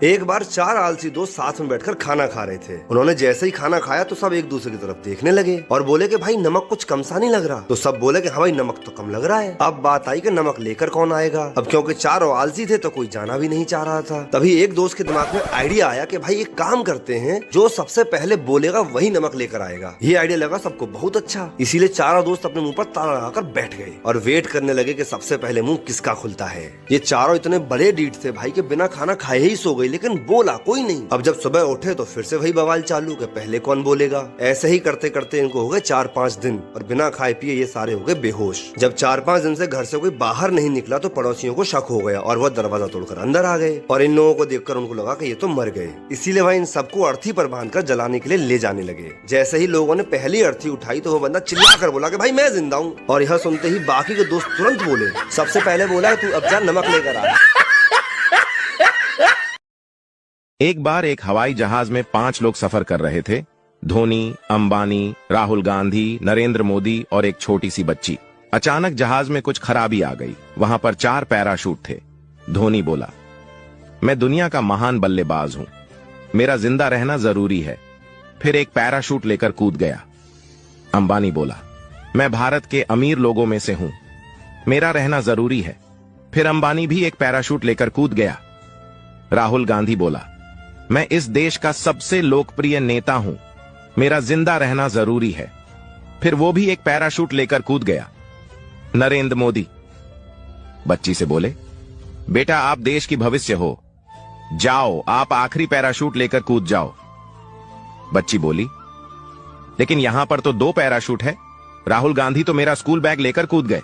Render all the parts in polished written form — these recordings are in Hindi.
एक बार चार आलसी दोस्त साथ में बैठकर खाना खा रहे थे। उन्होंने जैसे ही खाना खाया तो सब एक दूसरे की तरफ देखने लगे और बोले कि भाई नमक कुछ कम सा नहीं लग रहा। तो सब बोले कि हाँ भाई नमक तो कम लग रहा है। अब बात आई कि नमक लेकर कौन आएगा। अब क्योंकि चारों आलसी थे तो कोई जाना भी नहीं चाह रहा था। तभी एक दोस्त के दिमाग में आइडिया आया कि भाई एक काम करते हैं, जो सबसे पहले बोलेगा वही नमक लेकर आएगा। ये आइडिया लगा सबको बहुत अच्छा, इसीलिए चारों दोस्त अपने मुंह पर ताला लगाकर बैठ गए और वेट करने लगे कि सबसे पहले मुंह किसका खुलता है। ये चारों इतने बड़े डीठ थे भाई के बिना खाना खाए ही सो गई, लेकिन बोला कोई नहीं। अब जब सुबह उठे तो फिर से वही बवाल चालू कि पहले कौन बोलेगा। ऐसे ही करते करते इनको हो गए 4-5 दिन और बिना खाए पिए ये सारे हो गए बेहोश। जब 4-5 दिन से घर से कोई बाहर नहीं निकला तो पड़ोसियों को शक हो गया और वह दरवाजा तोड़कर अंदर आ गए और इन लोगों को देखकर उनको लगा कि ये तो मर गए। इसीलिए भाई इन सबको अर्थी पर बांधकर जलाने के लिए ले जाने लगे। जैसे ही लोगों ने पहली अर्थी उठाई तो वो बंदा चिल्ला कर बोला कि भाई मैं जिंदा हूँ। और यह सुनते ही बाकी के दोस्त तुरंत बोले, सबसे पहले बोला तू अब जा नमक लेकर आ। एक बार एक हवाई जहाज में 5 लोग सफर कर रहे थे। धोनी, अंबानी, राहुल गांधी, नरेंद्र मोदी और एक छोटी सी बच्ची। अचानक जहाज में कुछ खराबी आ गई। वहां पर 4 पैराशूट थे। धोनी बोला, मैं दुनिया का महान बल्लेबाज हूं, मेरा जिंदा रहना जरूरी है। फिर एक पैराशूट लेकर कूद गया। अंबानी बोला, मैं भारत के अमीर लोगों में से हूं, मेरा रहना जरूरी है। फिर अंबानी भी एक पैराशूट लेकर कूद गया। राहुल गांधी बोला, मैं इस देश का सबसे लोकप्रिय नेता हूं, मेरा जिंदा रहना जरूरी है। फिर वो भी एक पैराशूट लेकर कूद गया। नरेंद्र मोदी बच्ची से बोले, बेटा आप देश की भविष्य हो, जाओ आप आखिरी पैराशूट लेकर कूद जाओ। बच्ची बोली, लेकिन यहां पर तो 2 पैराशूट है, राहुल गांधी तो मेरा स्कूल बैग लेकर कूद गए।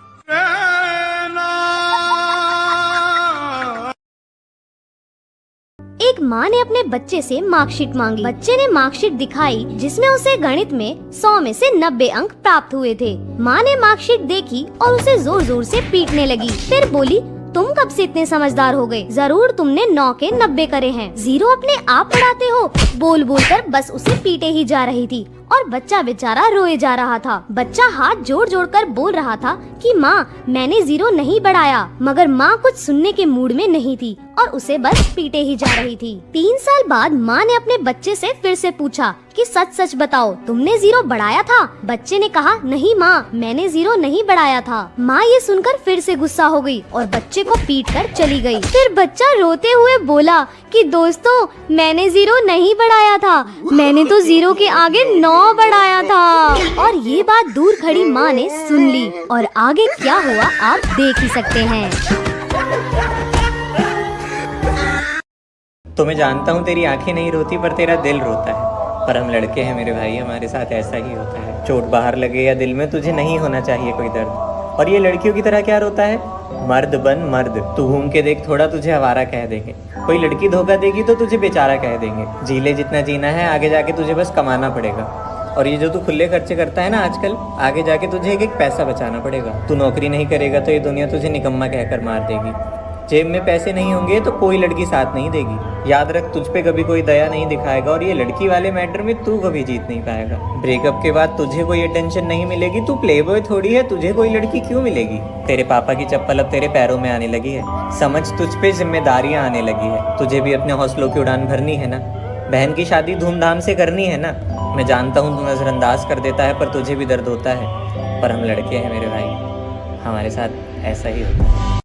एक माँ ने अपने बच्चे से मार्कशीट मांगी। बच्चे ने मार्कशीट दिखाई जिसमें उसे गणित में 100 में से 90 अंक प्राप्त हुए थे। माँ ने मार्कशीट देखी और उसे जोर जोर से पीटने लगी। फिर बोली, तुम कब से इतने समझदार हो गए? जरूर तुमने 9 के 90 करे हैं। 0 अपने आप पढ़ाते हो। बोल बोल कर बस उसे पीटे ही जा रही थी और बच्चा बेचारा रोए जा रहा था। बच्चा हाथ जोड़ जोड़ कर बोल रहा था कि माँ मैंने 0 नहीं बढ़ाया, मगर माँ कुछ सुनने के मूड में नहीं थी और उसे बस पीटे ही जा रही थी। 3 साल बाद माँ ने अपने बच्चे से फिर से पूछा कि सच सच बताओ तुमने 0 बढ़ाया था? बच्चे ने कहा, नहीं माँ मैंने 0 नहीं बढ़ाया था। माँ ये सुनकर फिर से गुस्सा हो गई और बच्चे को पीट कर चली गई। फिर बच्चा रोते हुए बोला कि दोस्तों मैंने 0 नहीं बढ़ाया था, मैंने तो 0 के आगे 9 बढ़ाया था। और ये बात दूर खड़ी माँ ने सुन ली और आगे क्या हुआ आप देख ही सकते हैं। तो मैं जानता हूँ तेरी आंखें नहीं रोती पर तेरा दिल रोता है। पर हम लड़के हैं मेरे भाई, हमारे साथ ऐसा ही होता है। चोट बाहर लगे या दिल में, तुझे नहीं होना चाहिए कोई दर्द। और ये लड़कियों की तरह क्या रोता है? मर्द बन मर्द, तू घूम के देख थोड़ा, तुझे आवारा कह देंगे। कोई लड़की धोखा देगी तो तुझे बेचारा कह देंगे। जी ले जितना जीना है, आगे जाके तुझे बस कमाना पड़ेगा। और ये जो तू खुले खर्चे करता है ना आजकल, आगे जाके तुझे एक एक पैसा बचाना पड़ेगा। तू नौकरी नहीं करेगा तो ये दुनिया तुझे निकम्मा कहकर मार देगी। जेब में पैसे नहीं होंगे तो कोई लड़की साथ नहीं देगी। याद रख, तुझ पे कभी कोई दया नहीं दिखाएगा और ये लड़की वाले मैटर में तू कभी जीत नहीं पाएगा। ब्रेकअप के बाद तुझे कोई अटेंशन नहीं मिलेगी, तू प्लेबॉय थोड़ी है, तुझे कोई लड़की क्यों मिलेगी? तेरे पापा की चप्पल अब तेरे पैरों में आने लगी है। समझ, तुझ पे जिम्मेदारियां आने लगी है। तुझे भी अपने हौसलों की उड़ान भरनी है ना। बहन की शादी धूमधाम से करनी है ना। मैं जानता हूँ तू नजरअंदाज कर देता है पर तुझे भी दर्द होता है। पर हम लड़के हैं मेरे भाई, हमारे साथ ऐसा ही होता है।